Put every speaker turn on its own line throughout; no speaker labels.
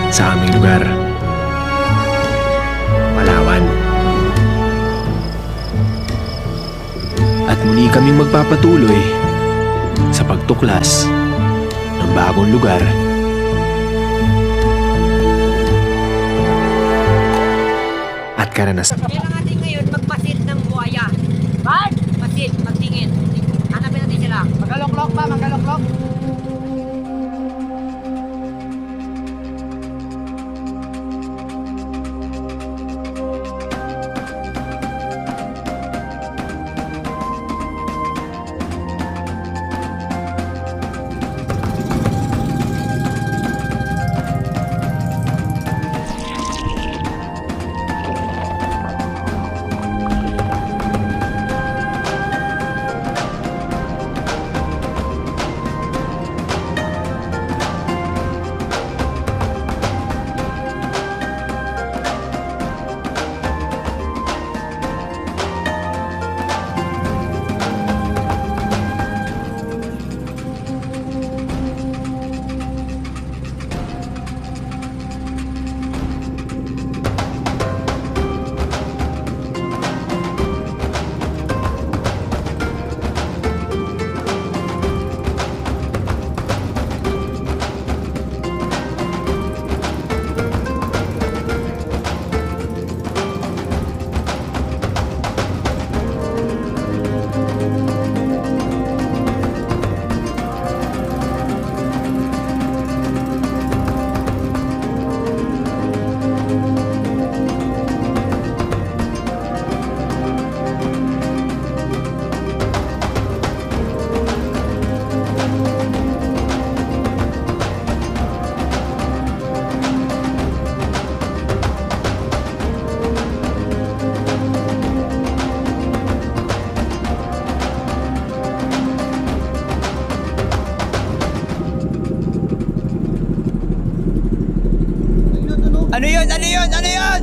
sa aming lugar. Palawan. At muli kaming magpapatuloy sa pagtuklas ng bagong lugar. At karanasan.
Kailangan natin ngayon magpasit ng buhaya. Bad? Pasit, magtingin. Hanapin natin sila.
Magaloklok pa, magaloklok.
Ano yun? Ano yun? Ano yun?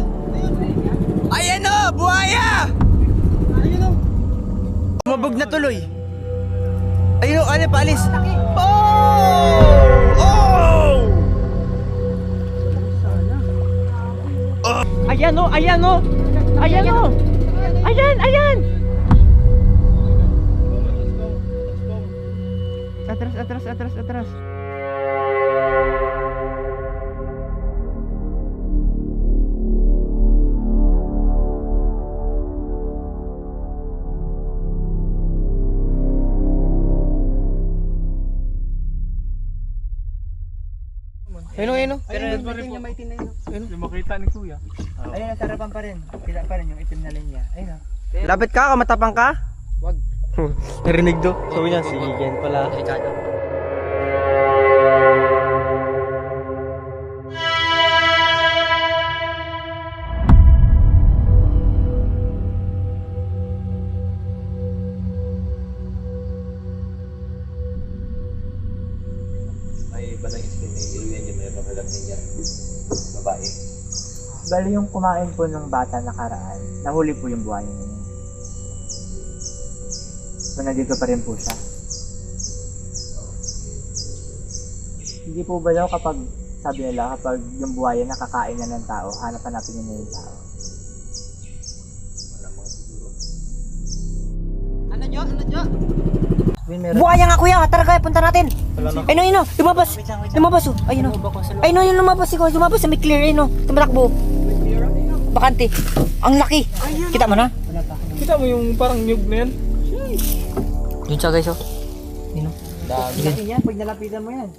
Ayan o! Buhaya! Mabog na tuloy. Ayun o, ano paalis? Oh! Oh!
Ayan o, ayan o. Ayan o. Ayan, ayan. Atras, atras, atras, atras.
Ayun o, ayun o.
Pero yung maitim na yun.
Yung makita ni Kuya.
Ayun, nasarapan pa rin. Kita pa rin yung itim na linya. Ayun o.
Lapit ka, matapang ka?
Wag.
Narinig do. Sabi niya, si Jen pala.
May iba ng estimate yan yung mayroon alam niya. Babae.
Bali yung kumain po ng bata nakaraan, nahuli po yung buhaya niya. So nandito pa rin po siya. Hindi po ba daw kapag, sabi nila, kapag yung buhaya nakakain na ng tao, hanap-hanapin niya na yung tao.
Ano nyo? Ano nyo?
Buhaya nga kuya, tara kaya, punta natin. Ayun, ayun, lumabas. Lumabas oh. Ayun oh. Ayun, ayun, lumabas ikaw. Lumabas sa may clear, ayun oh. Tumatakbo. Bakante. Ang laki. Kita mo na?
Kita mo yung parang nyug na yan?
Yun siya guys oh. Ayun oh.
Laki niyan, pag nalapitan mo yan.